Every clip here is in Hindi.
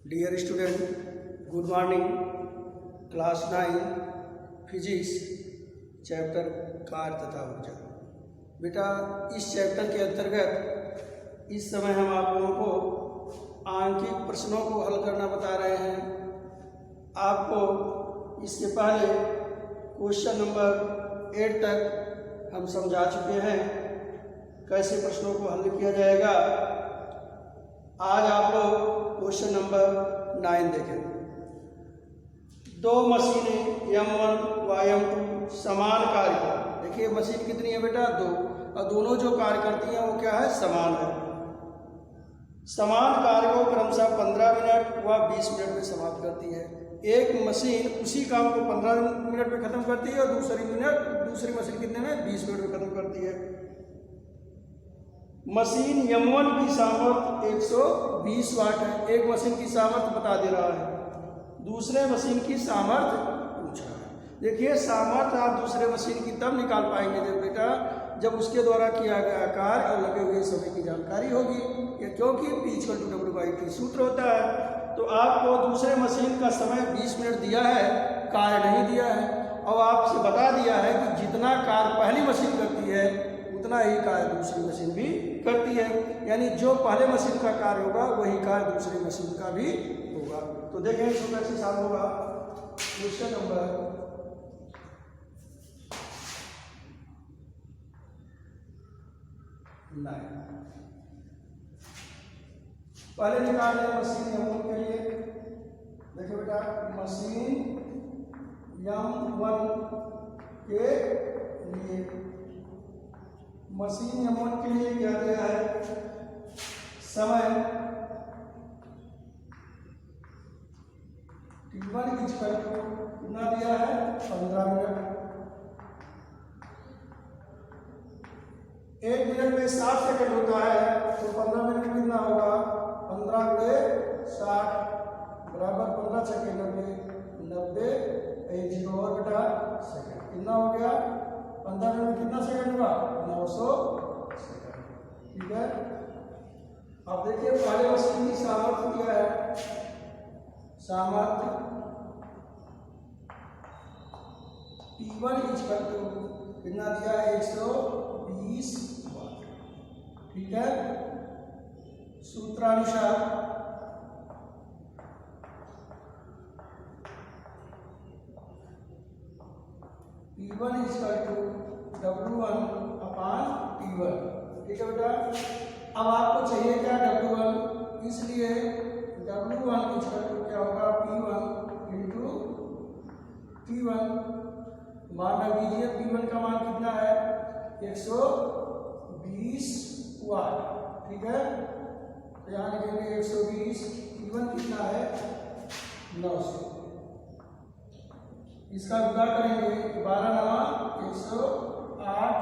Dear student, good morning. Class 9 physics chapter कार्य तथा ऊर्जा। बेटा, इस चैप्टर के अंतर्गत इस समय हम आप लोगों को आंकिक प्रश्नों को हल करना बता रहे हैं। आपको इसके पहले क्वेश्चन नंबर 8 तक हम समझा चुके हैं कैसे प्रश्नों को हल किया जाएगा। आज आप लोग क्वेश्चन नंबर 9 देखें। दो मशीनें M1 व M2 समान कार्य कर, देखिए मशीन कितनी है बेटा, दो, और दोनों जो कार्य करती हैं वो क्या है, समान है। समान कार्य को क्रमशः 15 मिनट व 20 मिनट में समाप्त करती है। एक मशीन उसी काम को 15 मिनट में खत्म करती है और दूसरी मशीन कितने में, 20 मिनट में खत्म करती है। मशीन M1 की सामर्थ्य 120 वाट है। एक मशीन की सामर्थ्य बता दे रहा है, दूसरे मशीन की सामर्थ्य पूछ रहा है। देखिए, सामर्थ्य आप दूसरे मशीन की तब निकाल पाएंगे जब बेटा जब उसके द्वारा किया गया कार्य और लगे हुए समय की जानकारी होगी, क्योंकि P=W/T सूत्र होता है। तो आपको दूसरे मशीन का समय 20 मिनट दिया है, कार्य नहीं दिया है, और आपसे बता दिया है कि जितना कार्य पहली मशीन करती है उतना ही कार्य दूसरी मशीन भी करती है। यानी जो पहले मशीन का कार्य होगा वही कार्य दूसरी मशीन का भी होगा। तो देखें इसको कैसे सॉल्व होगा। क्वेश्चन नंबर 9 पहले निकाल लें मशीन M1 के लिए। देखो बेटा, मशीन M1 के लिए, मशीन M1 के लिए क्या दिया है, समय T1 कितना दिया है, 15 मिनट। 1 मिनट में 60 सेकंड होता है, तो 15 मिनट में कितना होगा, 15 × 60 बराबर 15 सेकंड 90 एक जीरो और बेटा सेकंड। कितना हो गया, 15 मिनट में कितना सेकंड हुआ, 900 सेकंड। ठीक है। अब देखिए पहले मशीन की सामर्थ्य क्या है, सामर्थ्य P1 कितना दिया है, 120 वाट। ठीक है। सूत्रानुसार P1 W1/T1। ठीक है बेटा। अब आपको चाहिए क्या, W1, इसलिए W1 क्या होगा, P1 × T1। मान रख दीजिए P1 का मान कितना है, 120 वाट। ठीक है। तो यहाँ लिखेंगे 120, T1 कितना है, 900। इसका गुणा करेंगे, 12 × 9 108,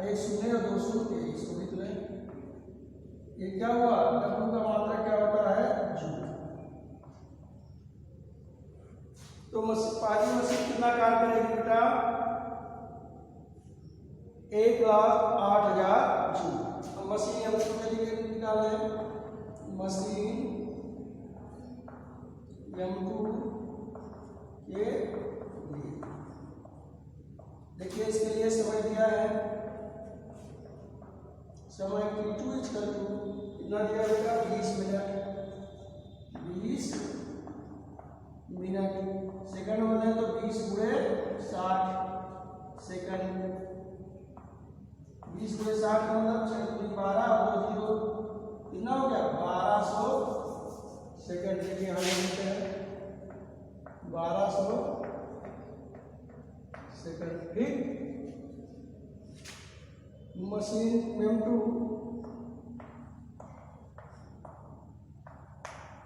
1 शून्य और 2 शून्य, इसको लिख लें। ये क्या हुआ, W का मात्रा क्या होता है, जूल। तो पहली मशीन कितना कार्य करेगी बेटा, 1,08,000 जूल। अब मशीन M2 के लिए निकालें, मशीन M2 के लिए। देखिए इसके लिए समय दिया है, समय T2 कितना दिया बेटा, 20 मिनट। 20 मिनट सेकंड होते हैं, तो 20 × 60 सेकंड। 20 × 60 मतलब 12 और 2 जीरो, कितना हो गया, 1200 सेकंड। देखिए हम लिखते हैं 1200 सेकंड। ठीक। मशीन M2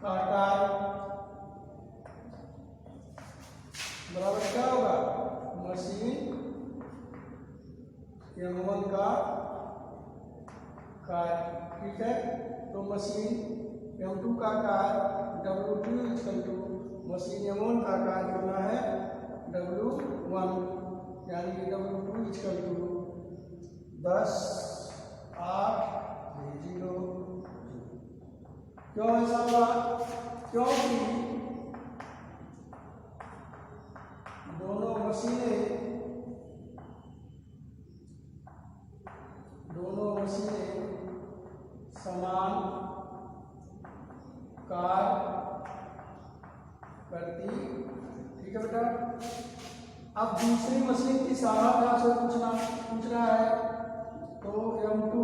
का कार्य बराबर क्या होगा, मशीन M1 का कार्य। ठीक है। तो मशीन M2 का कार्य W2 मशीन M1 का कार्य करना है W1, यानी कि W2 10 8 0। क्यों ऐसा हुआ, क्योंकि दोनों मशीनें समान कार्य करती। ठीक है बेटा। अब दूसरी मशीन की सामर्थ्य आपसे पूछ रहा है, तो M2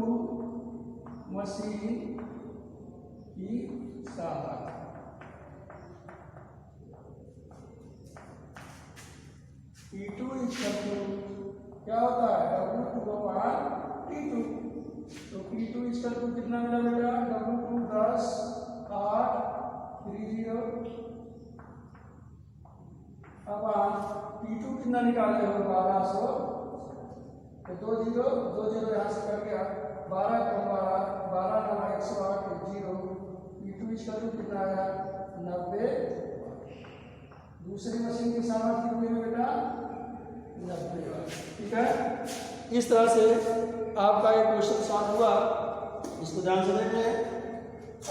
मशीन की सामर्थ्य P2 क्या होता है, W2/T2। तो P2 कितना मिला बेटा, W2 10 8 30। अब P2 कितना निकाले हो, 1200। तो 2 0 यहाँ से कर गया, 12 कम 12 9 108 0। P2 कितना आया, 90। दूसरी मशीन की सामर्थ्य कितनी है बेटा, 90। ठीक है। इस तरह से आपका एक क्वेश्चन सॉल्व हुआ, इसको ध्यान से देखें।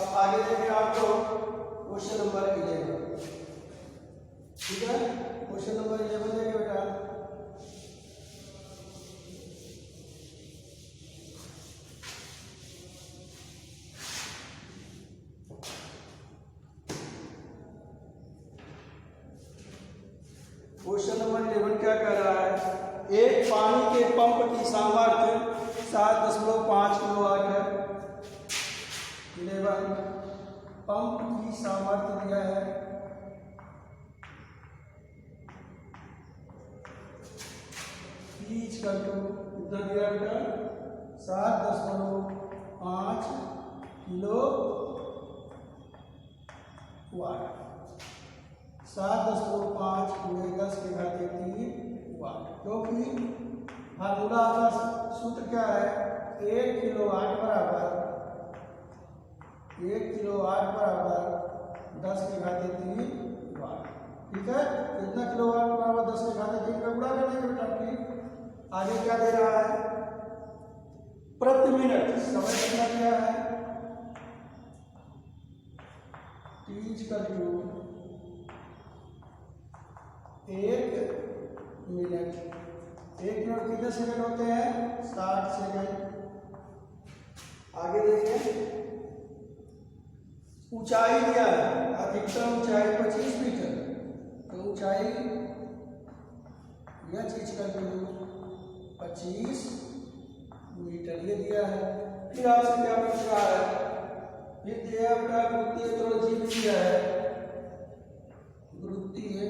अब आगे देखें आपको क्वेश्चन नंबर 11। ठीक है, क्वेश्चन नंबर 11 देखें बेटा। क्वेश्चन नंबर 11 क्या कह रहा है, एक पानी के पंप की सामर्थ्य 7.5 किलोवाट है। 11 पंप की सामर्थ्य दिया है कितना दिया बेटा, 7.5 किलो वाट। 7.5 × 10⁻³ वाट। क्योंकि फार्मूला का सूत्र क्या है, 1 किलोवाट बराबर 10⁻³ वाट। ठीक है, कितना किलोवाट बराबर 10⁻³ का गुणा कर देंगे बेटा। ठीक, आगे क्या दे रहा है, प्रति मिनट समय कितना दिया है, T= 1 मिनट। 1 मिनट कितने सेकंड होते हैं, 60 सेकंड। आगे देखें, ऊंचाई दिया है, अधिकतम ऊंचाई 25 मीटर। तो ऊंचाई यह चीज का 25 मीटर ये दिया है। फिर आपसे क्या पूछ रहा है, ये दिया बेटा गुरुत्वीय त्वरण जी दिया है, गुरुत्वीय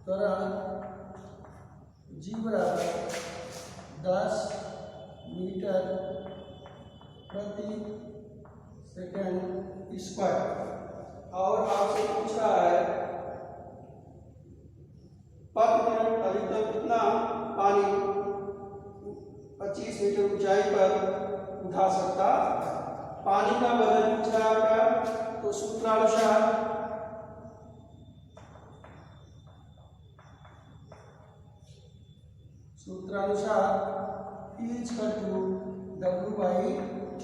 त्वरण जी बराबर 10 मीटर प्रति सेकंड स्क्वायर। और आपसे पूछ रहा है प्रति मिनट अधिकतम कितना पानी 25 मीटर ऊंचाई पर उठा सकता है। पानी का वजन पूछ रहा है, तो सूत्रानुसार E=W/T।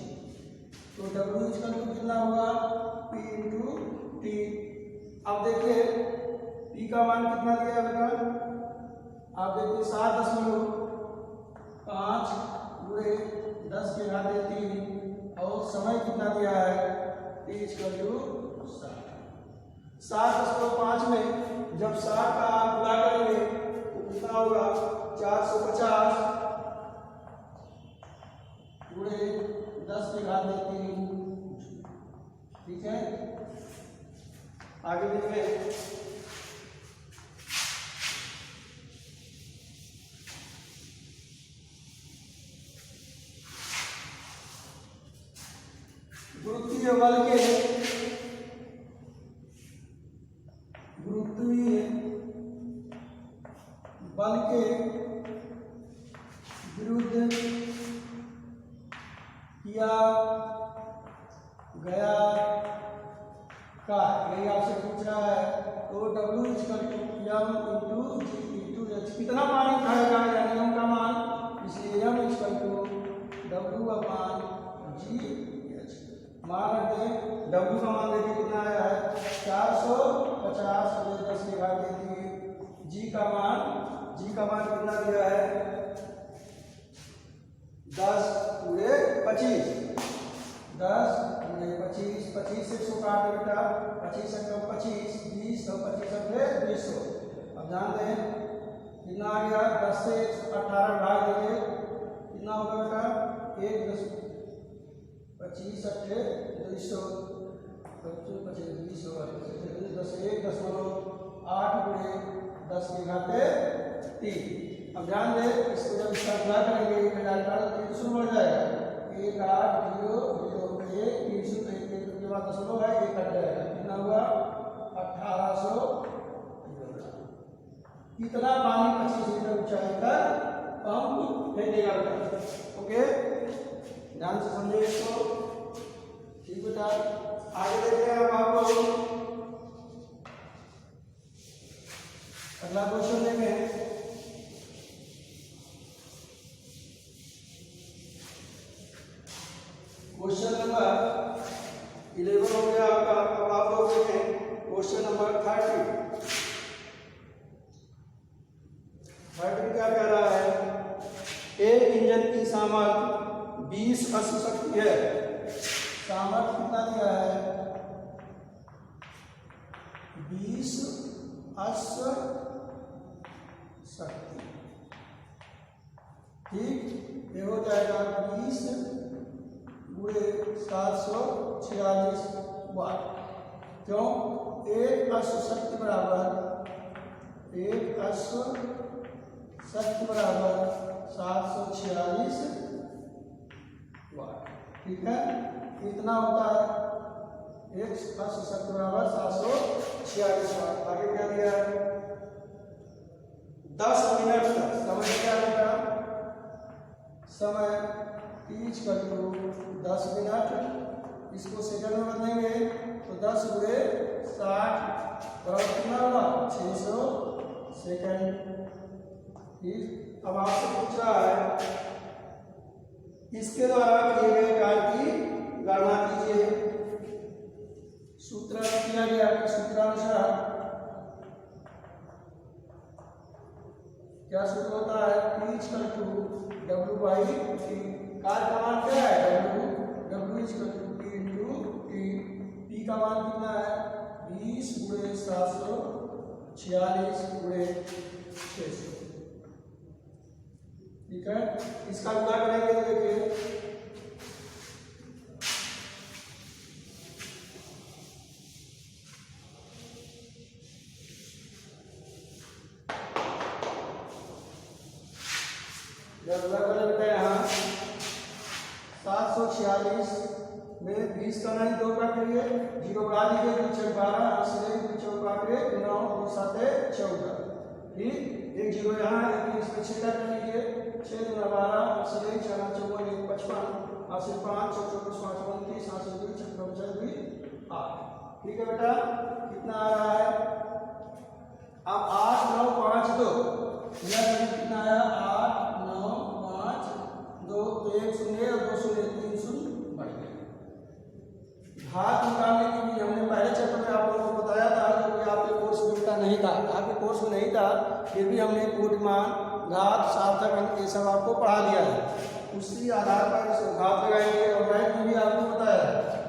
तो W कितना होगा, P × T। अब देखिए P का मान कितना दिया है बेटा, आप देखिए 7.5 × 10⁻³ और समय कितना दिया है, T=7। 7.5 में जब 7 का आप गुणा करेंगे तो कितना होगा, 450 × 10⁻³। ठीक है, आगे देखें, गुरुत्वीय बल के विरुद्ध किया गया कार्य, यही आपसे पूछ रहा है। तो W m × G कितना पानी उठाएगा, यानी m का मान, इसलिए m = W/G। मान रखते हैं W का मान देखिए कितना आया है 450 गुणे 10 की घात 3। G का मान कितना दिया है 10 गुणे 25, 10 गुणे 25, 25 से 100 काट बेटा, 25 से 25, 20 और 25 से 200। अब जानते हैं कितना आ गया 10 से 18 भाग देंगे कितना होगा बेटा 1 25 अट्ठे 200, 25 होगा 10 1.8 गुणे 10 की घात 3। अब ध्यान दे इसको जब इसका गुणा करेंगे 300 बढ़ जाएगा 1800 300 के बाद दशमलव है 1 कट जाएगा कितना हुआ 1800। इतना पानी 25 मीटर ऊंचाई तक पंप फेंकेगा बेटा। ओके ध्यान से समझे इसको। ठीक बेटा आगे देखते हैं हम आपको अगला क्वेश्चन देखें। क्वेश्चन नंबर 11 हो गया आपका। अब आप लोग देखें क्वेश्चन नंबर 30 क्या कह रहा है एक इंजन की सामर्थ्य 20 अश्व शक्ति है। सामर्थ्य कितना दिया है 20 अश्व शक्ति। ठीक ये हो जाएगा 20 गुणे 746 वाट। क्यों एक अश्व शक्ति बराबर 746 वाट। ठीक है इतना होता है एक अश्व शक्ति बराबर 746 वाट। आगे क्या दिया है 10 मिनट तक समय क्या होगा समय टीच कर दो 10 मिनट। इसको सेकंड में बदलेंगे तो 10 गुणे 60 बराबर कितना होगा 600 सेकंड। ठीक अब आपसे पूछ रहा है इसके द्वारा किए गए कार्य की गणना कीजिए। सूत्र किया गया सूत्रानुसार क्या सूत्र होता है P W बाई T। कार्य का मान क्या है W T into T। P का मान कितना है 20 गुणे 746 गुणे 600। ठीक है इसका गुणा करेंगे तो देखिए जब गुणा करेंगे यहाँ 746 में 20 का नहीं 2 का करिए 0 बढ़ा दीजिए 2 6 12 इसलिए 2 चौका के 9 2 7 14। ठीक एक 0 यहाँ एक इसमें 6 का कर लीजिए 6 2 12 इसलिए 4 54 1 55 8 5 6 4 5 29 8 2 6 5 2 8। ठीक है बेटा कितना आ रहा है अब 8 9 5 2 कितना आया 8 9 5 2 1 शून्य और 2 शून्य 3 शून्य बढ़ गया। घात निकालने के लिए हमने पहले चैप्टर में आप लोगों को बताया था कि आपके कोर्स में नहीं था आपके कोर्स में नहीं था फिर भी हमने कोटिमान घात सार्थक अंक ये सब आपको पढ़ा दिया है। उसी आधार पर इसको घात लगाएंगे और राइट में भी आपको बताया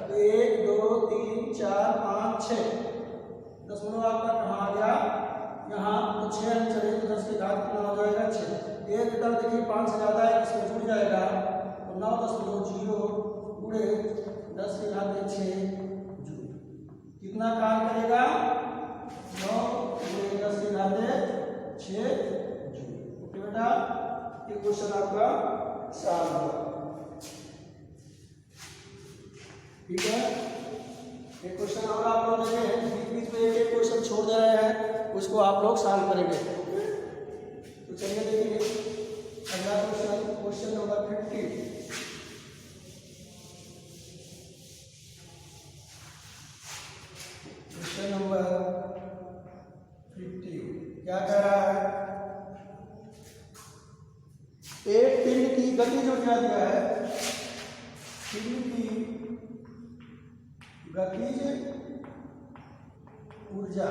तो 1 2 3 4 5 6 दशमलव आपका कहाँ आ गया यहाँ तो 6 अंक चले तो 10 की घात कितना हो जाएगा 6। एक बेटा देखिए 5 से ज़्यादा है इसमें जुड़ जाएगा तो 9.0 गुणे 10 की घात 6 जूल कितना काम करेगा 9 गुणे 10 की घात 6 जूल। ओके बेटा ये क्वेश्चन आपका सॉल्व हुआ। ठीक है एक क्वेश्चन और आप लोग देखें बीच बीच में एक क्वेश्चन छोड़ दे रहे हैं उसको आप लोग सॉल्व करेंगे। तो चलिए देखिए अगला क्वेश्चन नंबर 50। क्वेश्चन नंबर 50 क्या कह रहा है एक पिंड की गति जो क्या दिया है पिंड की गतिज ऊर्जा।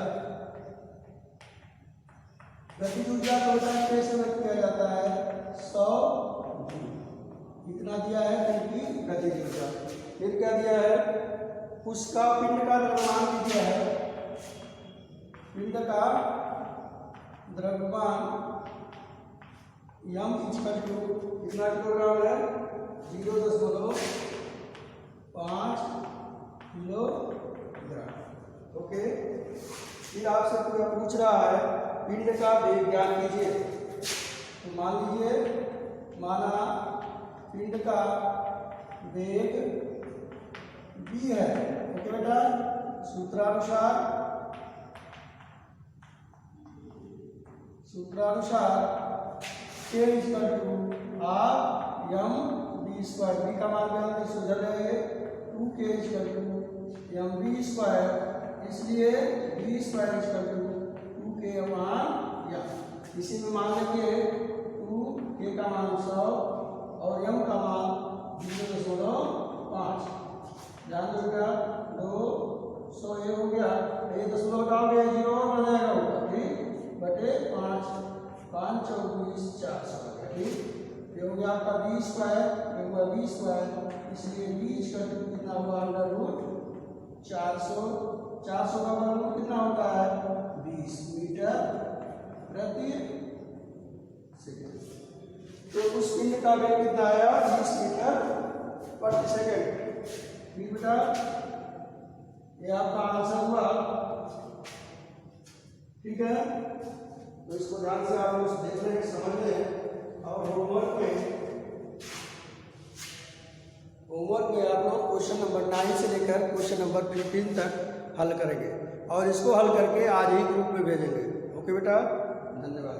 गतिज ऊर्जा को कैसे व्यक्त किया जाता है? 100 कितना दिया है? उनकी गतिज ऊर्जा। फिर क्या दिया है? उसका पिंड का द्रव्यमान भी दिया है। पिंड का द्रव्यमान यम इक्वल टू कितना किलोग्राम है? 0.5 किलोग्राम। ओके। फिर आपसे पूछ रहा है पिंड का वेग ज्ञात कीजिए। तो मान लीजिए, माना पिंड का वेग v है। ओके बेटा, सूत्रानुसार k equal to R M B square. B का मान क्या सुधर रहे 2k equal to M B square, इसलिए B square equal to 2k अपान एम। इसी में मान लेंगे 2k का मान 100 और m का मान 0.5। ध्यान दो, 200 ये हो गया, ये 10 लगाओगे 0 और बढ़ जाएगा ऊपर, ठीक, बटे 5, 5 24 400 हो गया, ठीक। ये हो गया आपका बी स्क्वायर, ये हुआ बी स्क्वायर, इसलिए बी स्क्वायर कितना हुआ? Under root 400। 400 का अंडर रूट कितना होता है? 20 मीटर प्रति सेकंड। तो उस पिंड का वेग कितना आया? 20 मीटर प्रति सेकंड। ठीक बेटा, ये आपका आंसर हुआ, ठीक है। तो इसको ध्यान से आप लोग देख लें, समझ लें, और होमवर्क में आप लोग क्वेश्चन नंबर 9 से लेकर क्वेश्चन नंबर 15 तक हल करेंगे और इसको हल करके आज ही ग्रुप में भेजेंगे। ओके बेटा, धन्यवाद।